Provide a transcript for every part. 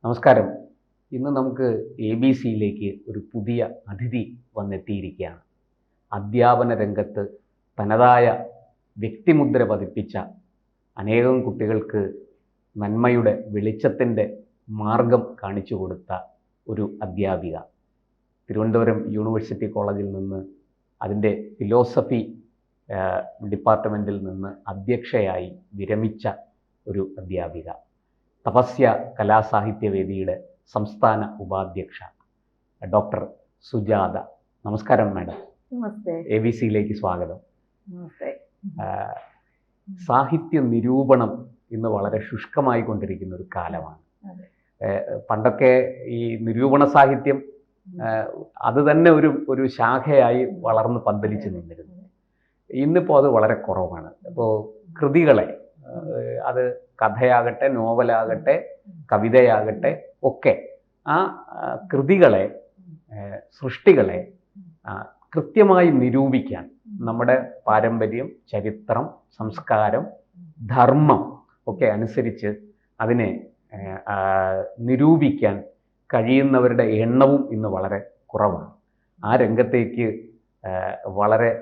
നമസ്കാരം. ഇന്ന് നമുക്ക് ABC-യിലേക്ക് ഒരു പുതിയ അതിഥി വന്നെത്തിയിരിക്കുകയാണ്. അധ്യാപന രംഗത്ത് തനതായ വ്യക്തിമുദ്ര പതിപ്പിച്ച അനേകം കുട്ടികൾക്ക് നന്മയുടെ വെളിച്ചത്തിൻ്റെ മാർഗം കാണിച്ചു കൊടുത്ത ഒരു അധ്യാപിക. തിരുവനന്തപുരം യൂണിവേഴ്സിറ്റി കോളേജിൽ നിന്ന് അതിൻ്റെ ഫിലോസഫി ഡിപ്പാർട്ട്മെൻറ്റിൽ നിന്ന് അധ്യക്ഷയായി വിരമിച്ച ഒരു അധ്യാപിക. തപസ്യ കലാസാഹിത്യവേദിയുടെ സംസ്ഥാന ഉപാധ്യക്ഷ ഡോക്ടർ സുജാത. നമസ്കാരം മാഡം. നമസ്തേ. ABC-യിലേക്ക് സ്വാഗതം. നമസ്തേ. സാഹിത്യ നിരൂപണം ഇന്ന് വളരെ ശുഷ്കമായി കൊണ്ടിരിക്കുന്ന ഒരു കാലമാണ്. പണ്ടൊക്കെ ഈ നിരൂപണ സാഹിത്യം അത് തന്നെ ഒരു ശാഖയായി വളർന്ന് പന്തലിച്ച് നിന്നിരുന്നു. ഇന്നിപ്പോൾ അത് വളരെ കുറവാണ്. ഇപ്പോൾ കൃതികളെ, അത് കഥയാകട്ടെ, നോവലാകട്ടെ, കവിതയാകട്ടെ ഒക്കെ, ആ കൃതികളെ, സൃഷ്ടികളെ കൃത്യമായി നിരൂപിക്കാൻ നമ്മുടെ പാരമ്പര്യം, ചരിത്രം, സംസ്കാരം, ധർമ്മം ഒക്കെ അനുസരിച്ച് അതിനെ നിരൂപിക്കാൻ കഴിയുന്നവരുടെ എണ്ണവും ഇന്ന് വളരെ കുറവാണ്. ആ രംഗത്തേക്ക് വളരെ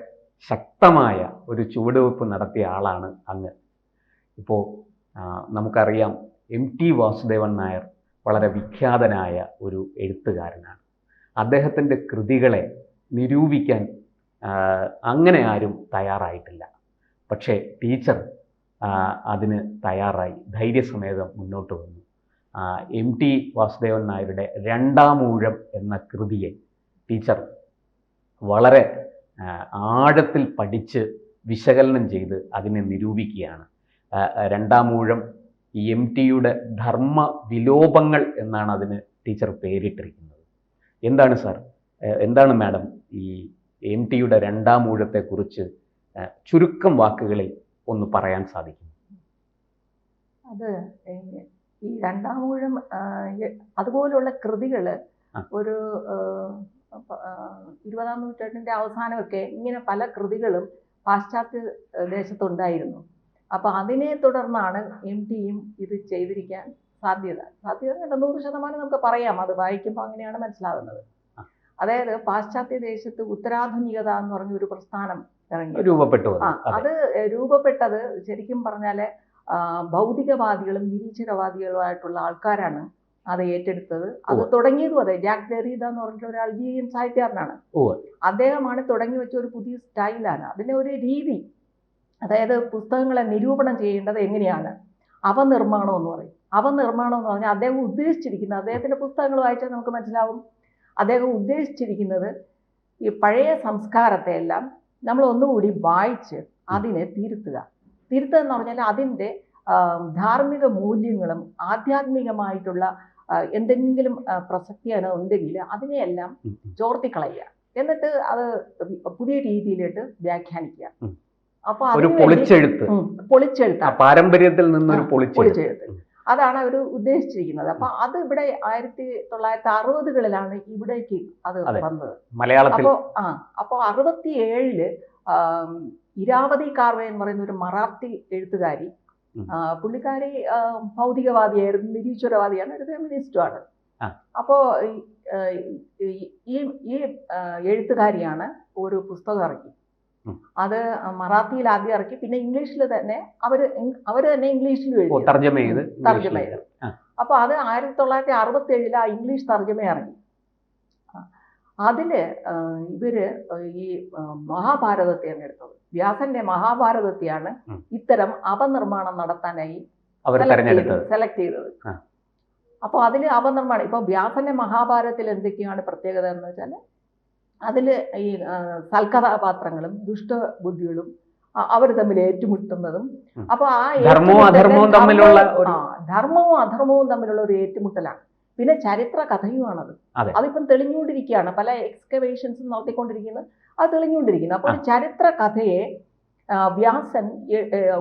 ശക്തമായ ഒരു ചുവടുവെപ്പ് നടത്തിയ ആളാണ് അങ്ങ്. ഇപ്പോൾ നമുക്കറിയാം, MT വാസുദേവൻ നായർ വളരെ വിഖ്യാതനായ ഒരു എഴുത്തുകാരനാണ്. അദ്ദേഹത്തിൻ്റെ കൃതികളെ നിരൂപിക്കാൻ അങ്ങനെ ആരും തയ്യാറായിട്ടില്ല. പക്ഷേ ടീച്ചർ അതിന് തയ്യാറായി ധൈര്യസമേതം മുന്നോട്ട് വന്നു. MT വാസുദേവൻ നായരുടെ രണ്ടാമൂഴം എന്ന കൃതിയെ ടീച്ചർ വളരെ ആഴത്തിൽ പഠിച്ച് വിശകലനം ചെയ്ത് അതിനെ നിരൂപിക്കുകയാണ്. രണ്ടാമൂഴം MT-യുടെ ധർമ്മ വിലോപങ്ങൾ എന്നാണ് അതിന് ടീച്ചർ പേരിട്ടിരിക്കുന്നത്. എന്താണ് മാഡം ഈ MT-യുടെ രണ്ടാമൂഴത്തെക്കുറിച്ച് ചുരുക്കം വാക്കുകളിൽ ഒന്ന് പറയാൻ സാധിക്കും? അത് ഈ രണ്ടാമൂഴം അതുപോലുള്ള കൃതികൾ ഒരു 20-ാം നൂറ്റാണ്ടിൻ്റെ അവസാനമൊക്കെ ഇങ്ങനെ പല കൃതികളും പാശ്ചാത്യ ദേശത്തുണ്ടായിരുന്നു. അപ്പോൾ അതിനെ തുടർന്നാണ് MT-യും ഇത് ചെയ്തിരിക്കാൻ സാധ്യത 100% നമുക്ക് പറയാം. അത് വായിക്കുമ്പോൾ അങ്ങനെയാണ് മനസ്സിലാകുന്നത്. അതായത് പാശ്ചാത്യ ദേശത്ത് ഉത്തരാധുനികത എന്ന് പറഞ്ഞൊരു പ്രസ്ഥാനം രൂപപ്പെട്ടു. അത് രൂപപ്പെട്ടത് ശരിക്കും പറഞ്ഞാൽ ഭൗതികവാദികളും നിരീശ്വരവാദികളുമായിട്ടുള്ള ആൾക്കാരാണ് അത് ഏറ്റെടുത്തത്. അത് തുടങ്ങിയതും അതെ. ജാക്ക് ഡെറീദ എന്ന് പറഞ്ഞിട്ടുള്ള ഒരു അൾജീരിയൻ സാഹിത്യകാരനാണ്. അദ്ദേഹമാണ് തുടങ്ങി വെച്ച ഒരു പുതിയ സ്റ്റൈലാണ്, അതിൻ്റെ ഒരു രീതി. അതായത് പുസ്തകങ്ങളെ നിരൂപണം ചെയ്യേണ്ടത് എങ്ങനെയാണ്, അവനിർമ്മാണം എന്ന് പറയും. അവനിർമ്മാണം എന്ന് പറഞ്ഞാൽ അദ്ദേഹം ഉദ്ദേശിച്ചിരിക്കുന്നത്, അദ്ദേഹത്തിൻ്റെ പുസ്തകങ്ങൾ വായിച്ചാൽ നമുക്ക് മനസ്സിലാവും, അദ്ദേഹം ഉദ്ദേശിച്ചിരിക്കുന്നത് ഈ പഴയ സംസ്കാരത്തെ എല്ലാം നമ്മൾ ഒന്നുകൂടി വായിച്ച് അതിനെ തിരുത്തുക എന്ന് പറഞ്ഞാൽ അതിൻ്റെ ധാർമ്മിക മൂല്യങ്ങളും ആധ്യാത്മികമായിട്ടുള്ള എന്തെങ്കിലും പ്രസക്തി ഉണ്ടെങ്കിൽ അതിനെയെല്ലാം ചോർത്തിക്കളയുക, എന്നിട്ട് അത് പുതിയ രീതിയിലിട്ട് വ്യാഖ്യാനിക്കുക. അപ്പൊ പൊളിച്ചെഴുത്ത്, പാരമ്പര്യത്തിൽ നിന്നൊരു പൊളിച്ചെഴുത്ത്, അതാണ് അവർ ഉദ്ദേശിച്ചിരിക്കുന്നത്. അപ്പൊ അത് ഇവിടെ 1960-കളിലാണ് ഇവിടേക്ക് അത് വന്നത് മലയാളത്തിൽ. അപ്പോൾ 67-ല് ഇരാവതി കാർവേ എന്ന് പറയുന്ന ഒരു മറാത്തി എഴുത്തുകാരി, പുള്ളിക്കാരി ഭൗതികവാദിയായിരുന്നു, നിരീശ്വരവാദിയാണ്, ഒരു ഫെമിനിസ്റ്റുമാണ്. അപ്പോൾ ഈ എഴുത്തുകാരിയാണ് ഒരു പുസ്തകം ഇറക്കി. അത് മറാത്തിയിൽ ആദ്യം ഇറക്കി, പിന്നെ ഇംഗ്ലീഷിൽ തന്നെ അവർ തന്നെ ഇംഗ്ലീഷിൽ എഴുതി തർജ്ജമ ചെയ്ത്. അപ്പോൾ അത് 1967-ൽ ആ ഇംഗ്ലീഷ് തർജ്ജമ ഇറങ്ങി. അതില് ഇവര് ഈ മഹാഭാരതത്തെയാണ് എടുത്തത്. വ്യാസന്റെ മഹാഭാരതത്തെയാണ് ഇത്തരം അവനിർമ്മാണം നടത്താനായി സെലക്ട് ചെയ്തത്. അപ്പോൾ അതിൽ അവനിർമ്മാണം, ഇപ്പൊ വ്യാസന്റെ മഹാഭാരതത്തിൽ എന്തൊക്കെയാണ് പ്രത്യേകത എന്ന് വെച്ചാൽ, അതില് ഈ സൽകഥാപാത്രങ്ങളും ദുഷ്ടബുദ്ധികളും അവർ തമ്മിൽ ഏറ്റുമുട്ടുന്നതും, അപ്പൊ ആ ധർമ്മവും അധർമ്മവും തമ്മിലുള്ള ഒരു ഏറ്റുമുട്ടലാണ്. പിന്നെ ചരിത്ര കഥയുമാണത്. അതിപ്പം തെളിഞ്ഞുകൊണ്ടിരിക്കുകയാണ്, പല എക്സ്കവേഷൻസും നടത്തിക്കൊണ്ടിരിക്കുന്നത്, അത് തെളിഞ്ഞുകൊണ്ടിരിക്കുന്നു. അപ്പോൾ ഒരു ചരിത്ര കഥയെ വ്യാസൻ,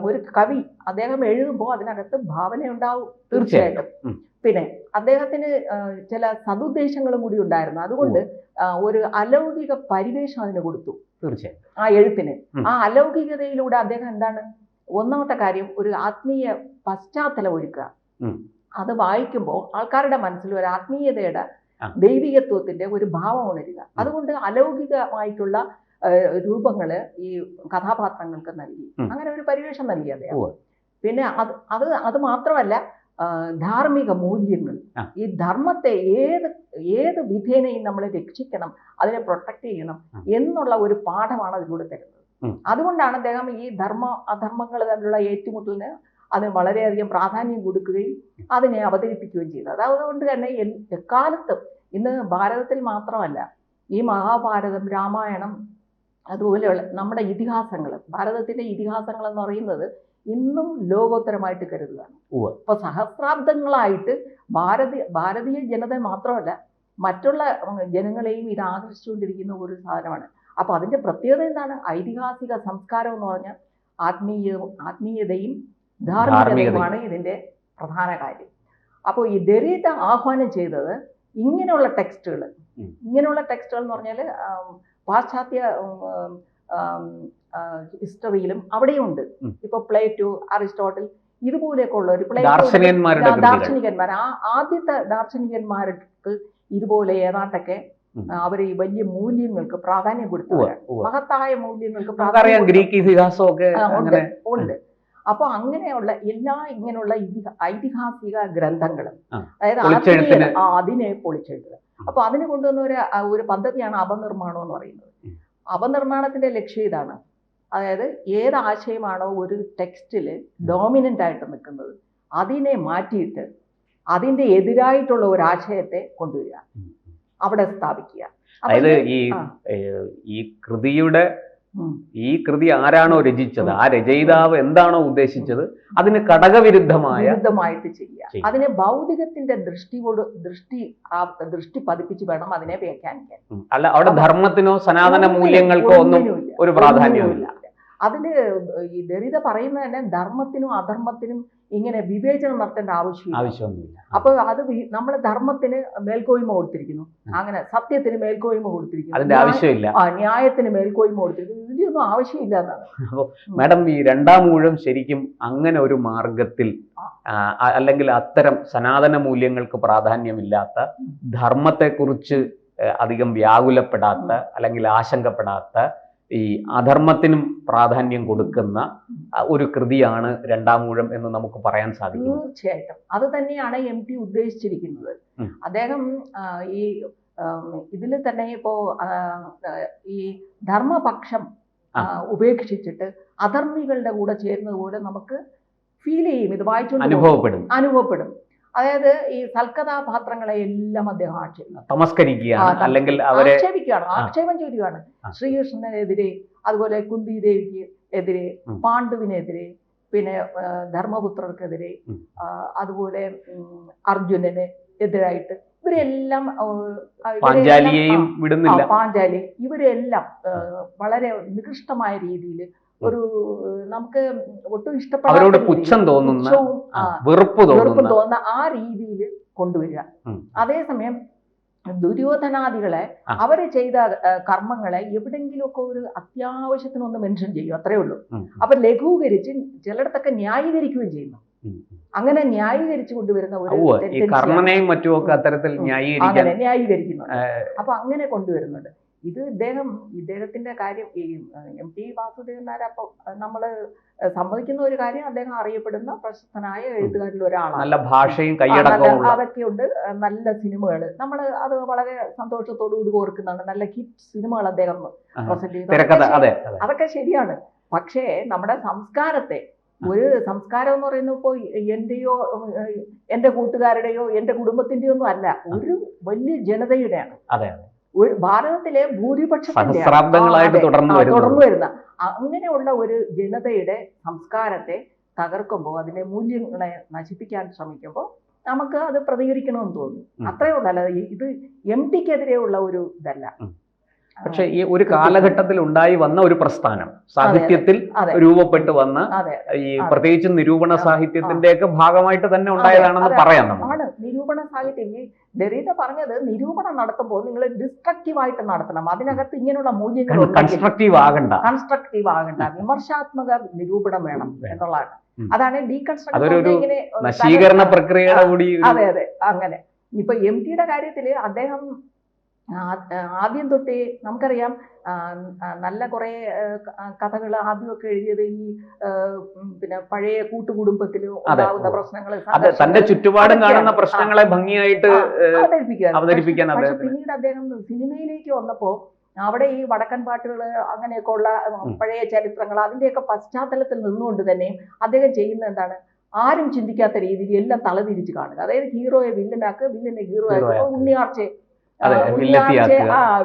ഒരു കവി, അദ്ദേഹം എഴുതുമ്പോൾ അതിനകത്ത് ഭാവനയുണ്ടാവും തീർച്ചയായിട്ടും. പിന്നെ അദ്ദേഹത്തിന് ചില സതുദ്ദേശങ്ങളും കൂടി ഉണ്ടായിരുന്നു. അതുകൊണ്ട് ഒരു അലൗകിക പരിവേഷം അതിന് കൊടുത്തു തീർച്ചയായും ആ എഴുത്തിന്. ആ അലൗകികതയിലൂടെ അദ്ദേഹം എന്താണ്, ഒന്നാമത്തെ കാര്യം ഒരു ആത്മീയ പശ്ചാത്തലം ഒരുക്കുക. അത് വായിക്കുമ്പോൾ ആൾക്കാരുടെ മനസ്സിൽ ഒരു ആത്മീയതയുടെ ആ. ദൈവികത്വത്തിന്റെ ഒരു ഭാവം ഉണരുക. അതുകൊണ്ട് അലൗകികമായിട്ടുള്ള രൂപങ്ങള് ഈ കഥാപാത്രങ്ങൾക്ക് നൽകി. അങ്ങനെ ഒരു പരിവേഷം നൽകി അദ്ദേഹം. പിന്നെ അത് മാത്രമല്ല, ധാർമ്മിക മൂല്യങ്ങൾ, ഈ ധർമ്മത്തെ ഏത് വിധേനയും നമ്മൾ രക്ഷിക്കണം, അതിനെ പ്രൊട്ടക്ട് ചെയ്യണം എന്നുള്ള ഒരു പാഠമാണ് അതിലൂടെ തരുന്നത്. അതുകൊണ്ടാണ് അദ്ദേഹം ഈ അധർമ്മങ്ങൾ തമ്മിലുള്ള ഏറ്റുമുട്ടലിന് അതിന് വളരെയധികം പ്രാധാന്യം കൊടുക്കുകയും അതിനെ അവതരിപ്പിക്കുകയും ചെയ്തത്. അതുകൊണ്ട് തന്നെ എക്കാലത്തും ഇന്ന് ഭാരതത്തിൽ മാത്രമല്ല, ഈ മഹാഭാരതം, രാമായണം, അതുപോലെയുള്ള നമ്മുടെ ഇതിഹാസങ്ങൾ, ഭാരതത്തിന്റെ ഇതിഹാസങ്ങൾ എന്ന് പറയുന്നത് ഇന്നും ലോകോത്തരമായിട്ട് കരുതുകയാണ്. ഇപ്പൊ സഹസ്രാബ്ദങ്ങളായിട്ട് ഭാരതീയ ജനത മാത്രമല്ല മറ്റുള്ള ജനങ്ങളെയും ഇത് ആകർഷിച്ചുകൊണ്ടിരിക്കുന്ന ഒരു സാധനമാണ്. അപ്പൊ അതിന്റെ പ്രത്യേകത എന്താണ്? ഐതിഹാസിക സംസ്കാരം എന്ന് പറഞ്ഞാൽ ആത്മീയതയും ധാർമ്മികതയുമാണ് ഇതിന്റെ പ്രധാന കാര്യം. അപ്പോൾ ഈ ദരീത ആഹ്വാനം ചെയ്തത് ഇങ്ങനെയുള്ള ടെക്സ്റ്റുകൾ എന്ന് പറഞ്ഞാൽ പാശ്ചാത്യ ഹിസ്റ്ററിയിലും അവിടെയുണ്ട്. ഇപ്പൊ പ്ലേറ്റോ, അരിസ്റ്റോട്ടിൽ, ഇതുപോലെയൊക്കെ ഉള്ള ഒരു ദാർശനികന്മാർ, ആദ്യത്തെ ദാർശനികന്മാർക്ക് ഇതുപോലെ ഏതാണ്ടൊക്കെ അവർ ഈ വലിയ മൂല്യങ്ങൾക്ക് പ്രാധാന്യം കൊടുത്തവരാണ്. മഹത്തായ മൂല്യങ്ങൾക്ക് ഉണ്ട്. അപ്പൊ അങ്ങനെയുള്ള ഇങ്ങനെയുള്ള ഐതിഹാസിക ഗ്രന്ഥങ്ങളും, അതായത് അതിനെ പൊളിച്ചെഴുതുക. അപ്പൊ അതിന് കൊണ്ടുവന്ന ഒരു പദ്ധതിയാണ് അപനിർമ്മാണം എന്ന് പറയുന്നത്. അപനിർമ്മാണത്തിന്റെ ലക്ഷ്യം ഇതാണ്. അതായത് ഏത് ആശയമാണോ ഒരു ടെക്സ്റ്റിൽ ഡോമിനന്റ് ആയിട്ട് നിൽക്കുന്നത് അതിനെ മാറ്റിയിട്ട് അതിന്റെ എതിരായിട്ടുള്ള ഒരു ആശയത്തെ കൊണ്ടുവരിക, അവിടെ സ്ഥാപിക്കുക. അതായത് ഈ കൃതി ആരാണോ രചിച്ചത്, ആ രചയിതാവ് എന്താണോ ഉദ്ദേശിച്ചത് അതിന് ഘടകവിരുദ്ധമായിട്ട് ചെയ്യുക. അതിനെ ഭൗതികത്തിന്റെ ദൃഷ്ടി പതിപ്പിച്ച് വേണം അതിനെ വ്യാഖ്യാനിക്കാൻ. അല്ല, അവിടെ ധർമ്മത്തിനോ സനാതന മൂല്യങ്ങൾക്കോ ഒന്നും ഒരു പ്രാധാന്യമില്ല. അതില് ഈ ദരിദ്ര പറയുന്നത് തന്നെ ധർമ്മത്തിനും അധർമ്മത്തിനും ഇങ്ങനെ വിവേചനം നടത്തേണ്ട ആവശ്യമൊന്നുമില്ല. അപ്പൊ അത് നമ്മൾ ധർമ്മത്തിന് മേൽക്കോയ്മ കൊടുത്തിരിക്കുന്നു, അങ്ങനെ സത്യത്തിന് മേൽക്കോയ്മ കൊടുത്തിരിക്കുന്നു, അതിന്റെ ആവശ്യമില്ല. ന്യായത്തിന് മേൽക്കോയ്മ കൊടുത്തിരിക്കുന്നു, ഇതിനൊന്നും ആവശ്യമില്ല എന്നാണ്. അപ്പോൾ മാഡം, ഈ രണ്ടാം ഊഴം ശരിക്കും അങ്ങനെ ഒരു മാർഗത്തിൽ അല്ലെങ്കിൽ അത്തരം സനാതന മൂല്യങ്ങൾക്ക് പ്രാധാന്യമില്ലാത്ത, ധർമ്മത്തെക്കുറിച്ച് അധികം വ്യാകുലപ്പെടാത്ത അല്ലെങ്കിൽ ആശങ്കപ്പെടാത്ത, ഈ അധർമ്മത്തിനും പ്രാധാന്യം കൊടുക്കുന്ന ഒരു കൃതിയാണ് രണ്ടാം ഊഴം എന്ന് നമുക്ക് പറയാൻ സാധിക്കും. തീർച്ചയായിട്ടും അത് തന്നെയാണ് MT ഉദ്ദേശിച്ചിരിക്കുന്നത്. അദ്ദേഹം ഈ ഇതിൽ തന്നെ ഇപ്പോ ഈ ധർമ്മപക്ഷം ഉപേക്ഷിച്ചിട്ട് അധർമ്മികളുടെ കൂടെ ചേരുന്നത് പോലെ നമുക്ക് ഫീൽ ചെയ്യും, ഇത് വായിച്ചു അനുഭവപ്പെടും. അതായത് ഈ സൽക്കഥാപാത്രങ്ങളെ എല്ലാം അദ്ദേഹം ആക്ഷേപം ചെയ്യുകയാണ്. ശ്രീകൃഷ്ണനെതിരെ, അതുപോലെ കുന്തി ദേവിക്ക് എതിരെ, പാണ്ഡുവിനെതിരെ, പിന്നെ ധർമ്മപുത്രർക്കെതിരെ, അതുപോലെ അർജുനന് എതിരായിട്ട് ഇവരെല്ലാം, പാഞ്ചാലി, ഇവരെല്ലാം വളരെ നികൃഷ്ടമായ രീതിയിൽ ഒരു നമുക്ക് ഒട്ടും ഇഷ്ടപ്പെടാത്ത പുച്ഛം തോന്നുന്ന വെറുപ്പ് തോന്നുന്ന ആ രീതിയിൽ കൊണ്ടുവരിക. അതേസമയം ദുര്യോധനാദികളെ അവര് ചെയ്ത കർമ്മങ്ങളെ എവിടെങ്കിലുമൊക്കെ ഒരു അത്യാവശ്യത്തിനൊന്ന് മെൻഷൻ ചെയ്യും, അത്രേ ഉള്ളൂ. അപ്പൊ ലഘൂകരിച്ച് ചിലയിടത്തൊക്കെ ന്യായീകരിക്കുകയും ചെയ്യുന്നു. അങ്ങനെ ന്യായീകരിച്ചു കൊണ്ടുവരുന്ന ഒരു ന്യായീകരിക്കുന്നു. അപ്പൊ അങ്ങനെ കൊണ്ടുവരുന്നുണ്ട്. ഇത് ഇദ്ദേഹത്തിന്റെ കാര്യം. ഈ MT വാസുദേവൻ നായർ, അപ്പൊ നമ്മള് സമ്മതിക്കുന്ന ഒരു കാര്യം, അദ്ദേഹം അറിയപ്പെടുന്ന പ്രശസ്തനായ എഴുത്തുകാരിൽ ഒരാളാണ്. നല്ല ഭാഷയും അതൊക്കെയുണ്ട്. നല്ല സിനിമകൾ നമ്മൾ അത് വളരെ സന്തോഷത്തോടു കൂടി ഓർക്കുന്നതാണ്. നല്ല ഹിറ്റ് സിനിമകൾ അദ്ദേഹം പ്രസന്റ് ചെയ്തു, അതൊക്കെ ശരിയാണ്. പക്ഷേ നമ്മുടെ സംസ്കാരത്തെ, ഒരു സംസ്കാരം എന്ന് പറയുന്നത് ഇപ്പോൾ എന്റെയോ എന്റെ കൂട്ടുകാരുടെയോ എന്റെ കുടുംബത്തിന്റെയോ ഒന്നും അല്ല, ഒരു വലിയ ജനതയുടെയാണ്. ഒരു ഭാരതത്തിലെ ഭൂരിപക്ഷത്തിന്റെ തുടർന്നു വരുന്ന അങ്ങനെയുള്ള ഒരു ജനതയുടെ സംസ്കാരത്തെ തകർക്കുമ്പോൾ, അതിന്റെ മൂല്യങ്ങളെ നശിപ്പിക്കാൻ ശ്രമിക്കുമ്പോൾ നമുക്ക് അത് പ്രതികരിക്കണമെന്ന് തോന്നി, അത്രയേ ഉള്ളൂ. അല്ലാതെ ഇത് MTക്കെതിരെയുള്ള ഒരു ഇതല്ല. പക്ഷെ ഈ ഒരു കാലഘട്ടത്തിൽ ഉണ്ടായി വന്ന ഒരു പ്രസ്ഥാനം, സാഹിത്യത്തിൽ രൂപപ്പെട്ടു വന്ന ഈ പ്രത്യേകിച്ച് നിരൂപണ സാഹിത്യത്തിന്റെയൊക്കെ ഭാഗമായിട്ട് തന്നെ ഉണ്ടായതാണെന്ന് പറയാം. ആണ് നിരൂപണ സാഹിത്യം. ഈ ദരിദ്ര പറഞ്ഞത്, നിരൂപണം നടത്തുമ്പോൾ നിങ്ങൾ ഡിസ്ട്രക്റ്റീവായിട്ട് നടത്തണം. അതിനകത്ത് ഇങ്ങനെയുള്ള മൂല്യങ്ങൾ കൺസ്ട്രക്റ്റീവ് ആകണ്ട, വിമർശാത്മക നിരൂപണം വേണം എന്നുള്ളതാണ്. അതാണ് ഡീകൺസ്ട്രക്ഷൻ ഇങ്ങനെ നശീകരണ പ്രക്രിയയുടെ കൂടി. അതെ അതെ അങ്ങനെ. ഇപ്പൊ എം ടിയുടെ കാര്യത്തില് അദ്ദേഹം ആദ്യം തൊട്ടേ നമുക്കറിയാം നല്ല കുറെ കഥകൾ ആദ്യമൊക്കെ എഴുതിയത് ഈ പിന്നെ പഴയ കൂട്ടുകുടുംബത്തിൽ ഉണ്ടാകുന്ന പ്രശ്നങ്ങൾ, തന്റെ ചുറ്റുപാടും കാണുന്ന പ്രശ്നങ്ങളെ ഭംഗിയായിട്ട് അവതരിപ്പിക്കാൻ. പക്ഷെ പിന്നീട് അദ്ദേഹം സിനിമയിലേക്ക് വന്നപ്പോ അവിടെ ഈ വടക്കൻ പാട്ടുകൾ അങ്ങനെയൊക്കെ ഉള്ള പഴയ ചരിത്രങ്ങൾ അതിന്റെയൊക്കെ പശ്ചാത്തലത്തിൽ നിന്നുകൊണ്ട് തന്നെ അദ്ദേഹം ചെയ്യുന്ന എന്താണ്, ആരും ചിന്തിക്കാത്ത രീതിയിൽ എല്ലാം തലതിരിച്ച് കാണുക. അതായത് ഹീറോയെ വില്ലനാക്കുക, വില്ലനെ ഹീറോ ആക്കുക, ഉണ്ണിയാർച്ചയെ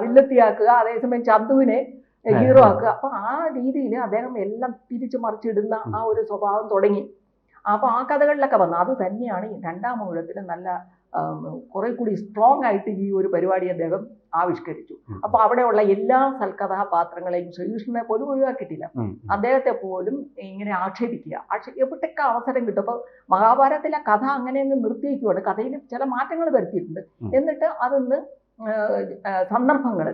വില്ലത്തിയാക്കുക, അതേസമയം ചന്തുവിനെ ഹീറോ ആക്കുക. അപ്പൊ ആ രീതിയിൽ അദ്ദേഹം എല്ലാം തിരിച്ചു മറിച്ചിടുന്ന ആ ഒരു സ്വഭാവം തുടങ്ങി. അപ്പൊ ആ കഥകളിലൊക്കെ വന്നു. അത് തന്നെയാണ് രണ്ടാം ഊഴത്തിൽ നല്ല കുറെ കൂടി സ്ട്രോങ് ആയിട്ട് ഈ ഒരു പരിപാടി അദ്ദേഹം ആവിഷ്കരിച്ചു. അപ്പൊ അവിടെയുള്ള എല്ലാ സൽക്കഥാപാത്രങ്ങളെയും ശ്രീകൃഷ്ണനെ പോലും ഒഴിവാക്കിയിട്ടില്ല. അദ്ദേഹത്തെ പോലും ഇങ്ങനെ ആക്ഷേപിക്കുക, എവിടെയൊക്കെ അവസരം കിട്ടും. അപ്പൊ മഹാഭാരതത്തിലെ കഥ അങ്ങനെ അങ്ങ് നിർത്തിവെക്കുവാണ്. കഥയിൽ ചില മാറ്റങ്ങൾ വരുത്തിയിട്ടുണ്ട്. എന്നിട്ട് അതൊന്ന് സന്ദർഭങ്ങൾ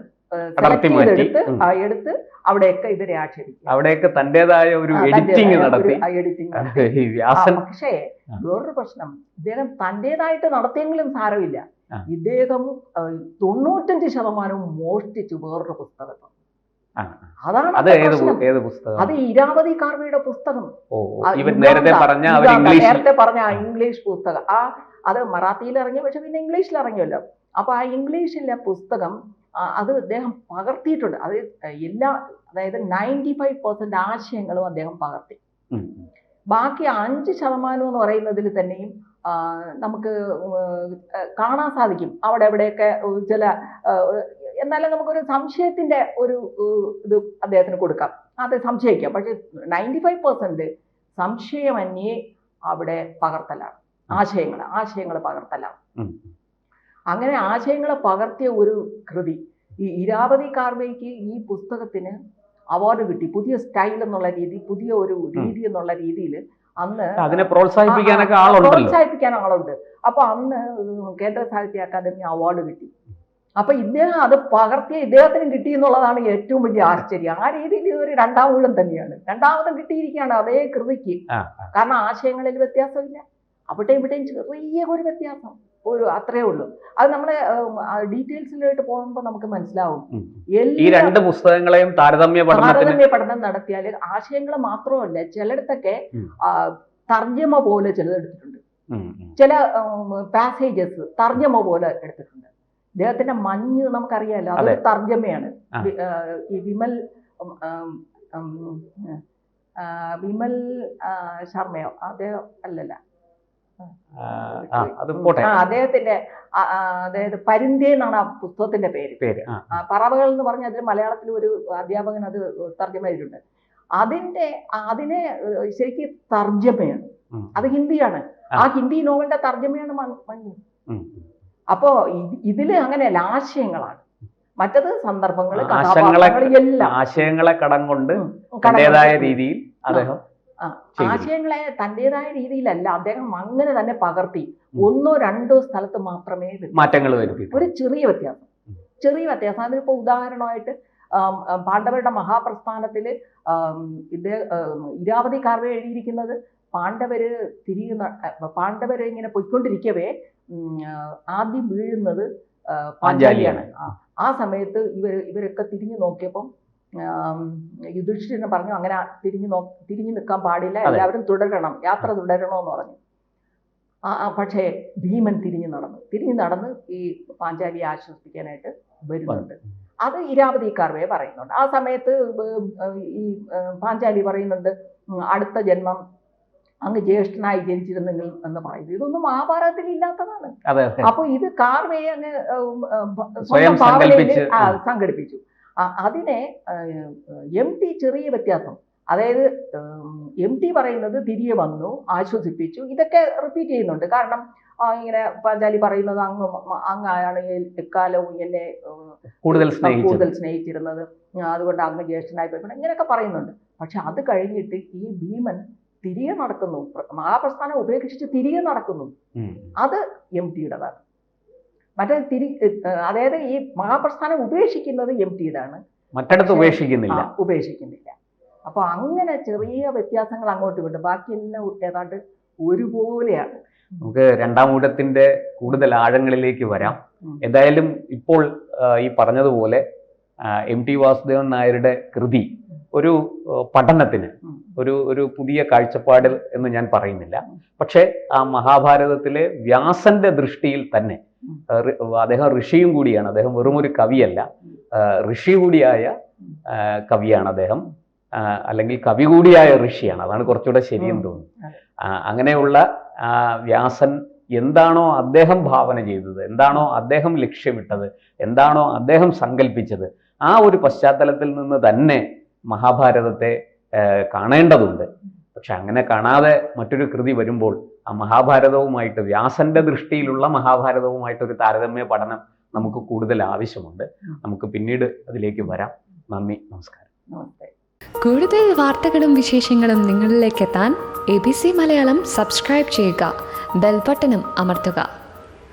എടുത്ത് അവിടെയൊക്കെ ഇവരെ ആക്ഷേപിക്കും. അവിടെയൊക്കെ തന്റേതായ ഒരു എഡിറ്റിംഗ് നടത്തി. പക്ഷേ വേറൊരു പ്രശ്നം, ഇദ്ദേഹം തന്റേതായിട്ട് നടത്തിയെങ്കിലും സാരമില്ല, ഇദ്ദേഹം 95% മോഷ്ടിച്ചു വേറൊരു പുസ്തകം. അതാണ് അത് ഇരാവതി കാർവയുടെ പുസ്തകം. നേരത്തെ പറഞ്ഞ ഇംഗ്ലീഷ് പുസ്തകം. അത് മറാത്തിയിൽ ഇറങ്ങി, പക്ഷെ പിന്നെ ഇംഗ്ലീഷിൽ ഇറങ്ങിയല്ലോ. അപ്പൊ ആ ഇംഗ്ലീഷിലെ പുസ്തകം അത് അദ്ദേഹം പകർത്തിയിട്ടുണ്ട്. അത് അതായത് 95% ആശയങ്ങളും അദ്ദേഹം പകർത്തി. ബാക്കി 5% എന്ന് പറയുന്നതിൽ തന്നെയും നമുക്ക് കാണാൻ സാധിക്കും അവിടെ എവിടെയൊക്കെ ചില, എന്നാലും നമുക്കൊരു സംശയത്തിന്റെ ഒരു ഇത് അദ്ദേഹത്തിന് കൊടുക്കാം, അത് സംശയിക്കാം. പക്ഷെ 95% സംശയമന്യേ അവിടെ പകർത്തലാണ്, ആശയങ്ങൾ പകർത്തലാണ്. അങ്ങനെ ആശയങ്ങളെ പകർത്തിയ ഒരു കൃതി. ഈ ഇരാവതി കാർവേയ്ക്ക് ഈ പുസ്തകത്തിന് അവാർഡ് കിട്ടി. പുതിയ സ്റ്റൈൽ എന്നുള്ള രീതി, പുതിയ ഒരു രീതി എന്നുള്ള രീതിയിൽ അന്ന് അതിനെ പ്രോത്സാഹിപ്പിക്കാൻ ആളുണ്ട്. അപ്പൊ അന്ന് കേന്ദ്ര സാഹിത്യ അക്കാദമി അവാർഡ് കിട്ടി. അപ്പൊ ഇദ്ദേഹം അത് പകർത്തിയ ഇദ്ദേഹത്തിന് കിട്ടി എന്നുള്ളതാണ് ഏറ്റവും വലിയ ആശ്ചര്യം. ആ രീതിയിൽ ഇതൊരു രണ്ടാം ഊഴം തന്നെയാണ്, രണ്ടാമതും കിട്ടിയിരിക്കുകയാണ് അതേ കൃതിക്ക്. കാരണം ആശയങ്ങളിൽ വ്യത്യാസമില്ല, അവിടെ ഇവിടെയും ചെറിയ ഒരു വ്യത്യാസം, അത്രേ ഉള്ളൂ. അത് നമ്മളെ ഡീറ്റെയിൽസിലോട്ട് പോകുമ്പോൾ നമുക്ക് മനസ്സിലാവും. ഈ രണ്ട് പുസ്തകങ്ങളെയും താരതമ്യ പഠനം നടത്തിയാൽ ആശയങ്ങൾ മാത്രമല്ല, ചിലയിടത്തൊക്കെ തർജ്ജമ പോലെ ചിലതെടുത്തിട്ടുണ്ട്, ചില പാസേജസ് തർജ്ജമ പോലെ എടുത്തിട്ടുണ്ട്. അദ്ദേഹത്തിന്റെ മഞ്ഞ് നമുക്കറിയാലോ, അതൊരു തർജ്ജമയാണ്. ഈ വിമൽ ശർമ്മയോ അദ്ദേഹം അല്ലല്ല, അദ്ദേഹത്തിന്റെ അതായത് പരിന്തേ എന്നാണ് ആ പുസ്തകത്തിന്റെ പേര്. പറവകൾ എന്ന് പറഞ്ഞ അതിൽ മലയാളത്തിൽ ഒരു അധ്യാപകൻ അത് തർജ്ജമ ചെയ്തിട്ടുണ്ട്. അതിനെ ശരിക്കും തർജ്ജമയാണ്, അത് ഹിന്ദിയാണ്. ആ ഹിന്ദി നോവലിന്റെ തർജ്ജമയാണ് മഞ്ഞ്. അപ്പോ ഇതില് അങ്ങനെയല്ല, ആശയങ്ങളാണ്. മറ്റത് സന്ദർഭങ്ങൾ, ആശയങ്ങളെ കടം കൊണ്ട് തന്റേതായ രീതിയിൽ അദ്ദേഹം ആശയങ്ങളെ തന്റേതായ രീതിയിലല്ല, അദ്ദേഹം അങ്ങനെ തന്നെ പകർത്തി. 1-2 സ്ഥലത്ത് മാത്രമേ മാറ്റങ്ങൾ വരുത്തി. ഒരു ചെറിയ വ്യത്യാസം. അതിനിപ്പോ ഉദാഹരണമായിട്ട് പാണ്ഡവരുടെ മഹാപ്രസ്ഥാനത്തില് ഇരാവതി കാർവേ എഴുതിയിരിക്കുന്നത് പാണ്ഡവര് ഇങ്ങനെ പൊയ്ക്കൊണ്ടിരിക്കവേ ആദ്യം വീഴുന്നത് പാഞ്ചാലിയാണ്. ആ സമയത്ത് ഇവരൊക്കെ തിരിഞ്ഞു നോക്കിയപ്പം യുധിഷ്ഠിരൻ പറഞ്ഞു, അങ്ങനെ തിരിഞ്ഞു നിൽക്കാൻ പാടില്ല, എല്ലാവരും യാത്ര തുടരണമെന്ന് പറഞ്ഞു. പക്ഷേ ഭീമൻ തിരിഞ്ഞു നടന്ന് ഈ പാഞ്ചാലിയെ ആശ്വസിപ്പിക്കാനായിട്ട് വരുന്നുണ്ട്. അത് ഇരാവതി കാർവേ പറയുന്നുണ്ട്. ആ സമയത്ത് ഈ പാഞ്ചാലി പറയുന്നുണ്ട്, അടുത്ത ജന്മം അങ്ങ് ജ്യേഷ്ഠനായി ജനിച്ചിരുന്നെങ്കിൽ എന്ന് പറയുന്നത്. ഇതൊന്നും മഹാഭാരതത്തിൽ ഇല്ലാത്തതാണ്. അപ്പൊ ഇത് കാർവേ അങ്ങ് സ്വയം സംഘടിപ്പിച്ചു. അതിനെ MT ചെറിയ വ്യത്യാസം, അതായത് MT പറയുന്നത് തിരികെ വന്നു, ആശ്വസിപ്പിച്ചു, ഇതൊക്കെ റിപ്പീറ്റ് ചെയ്യുന്നുണ്ട്. കാരണം ഇങ്ങനെ പാഞ്ചാലി പറയുന്നത് അങ്ങാണ് എക്കാലവും എന്നെ കൂടുതൽ സ്നേഹിച്ചിരുന്നത്, അതുകൊണ്ട് അങ്ങ് ജ്യേഷ്ഠനായി പോയിക്കൊണ്ട് ഇങ്ങനെയൊക്കെ പറയുന്നുണ്ട്. പക്ഷെ അത് കഴിഞ്ഞിട്ട് ഈ ഭീമൻ തിരികെ നടക്കുന്നു, മഹാപ്രസ്ഥാനം ഉപേക്ഷിച്ച് തിരികെ നടക്കുന്നു. അത് MTയുടേതാണ്. മറ്റേ അതായത് ഈ മഹാപ്രസ്ഥാനം ഉപേക്ഷിക്കുന്നത് MTയുടെയാണ്, മറ്റിടത്ത് ഉപേക്ഷിക്കുന്നില്ല. അപ്പൊ അങ്ങനെ ചെറിയ വ്യത്യാസങ്ങൾ അങ്ങോട്ട് വിടും, ബാക്കിയെല്ലാം ഏതാണ്ട് ഒരുപോലെയാണ്. നമുക്ക് രണ്ടാം ഊഴത്തിന്റെ കൂടുതൽ ആഴങ്ങളിലേക്ക് വരാം. എന്തായാലും ഇപ്പോൾ ഈ പറഞ്ഞതുപോലെ MT വാസുദേവൻ നായരുടെ കൃതി ഒരു പഠനത്തിന് ഒരു പുതിയ കാഴ്ചപ്പാട് എന്ന് ഞാൻ പറയുന്നില്ല. പക്ഷേ ആ മഹാഭാരതത്തിലെ വ്യാസന്റെ ദൃഷ്ടിയിൽ തന്നെ അദ്ദേഹം ഋഷിയും കൂടിയാണ്, അദ്ദേഹം വെറും ഒരു കവിയല്ല, ഋഷി കൂടിയായ കവിയാണ് അദ്ദേഹം, അല്ലെങ്കിൽ കവി കൂടിയായ ഋഷിയാണ്, അതാണ് കുറച്ചുകൂടെ ശരിയെന്ന് തോന്നുന്നു. അങ്ങനെയുള്ള വ്യാസൻ എന്താണോ അദ്ദേഹം ഭാവന ചെയ്തത്, എന്താണോ അദ്ദേഹം ലക്ഷ്യമിട്ടത്, എന്താണോ അദ്ദേഹം സങ്കല്പിച്ചത്, ആ ഒരു പശ്ചാത്തലത്തിൽ നിന്ന് തന്നെ മഹാഭാരതത്തെ കാണേണ്ടതുണ്ട്. പക്ഷെ അങ്ങനെ കാണാതെ മറ്റൊരു കൃതി വരുമ്പോൾ ആ മഹാഭാരതവുമായിട്ട്, വ്യാസന്റെ ദൃഷ്ടിയിലുള്ള മഹാഭാരതവുമായിട്ട് ഒരു താരതമ്യ പഠനം നമുക്ക് കൂടുതൽ ആവശ്യമുണ്ട്. നമുക്ക് പിന്നീട് അതിലേക്ക് വരാം. നന്ദി, നമസ്കാരം. നമസ്തേ. കൂടുതൽ വാർത്തകളും വിശേഷങ്ങളും നിങ്ങളിലേക്ക് എത്താൻ ABC മലയാളം സബ്സ്ക്രൈബ് ചെയ്യുക, ബെൽ ബട്ടണും അമർത്തുക.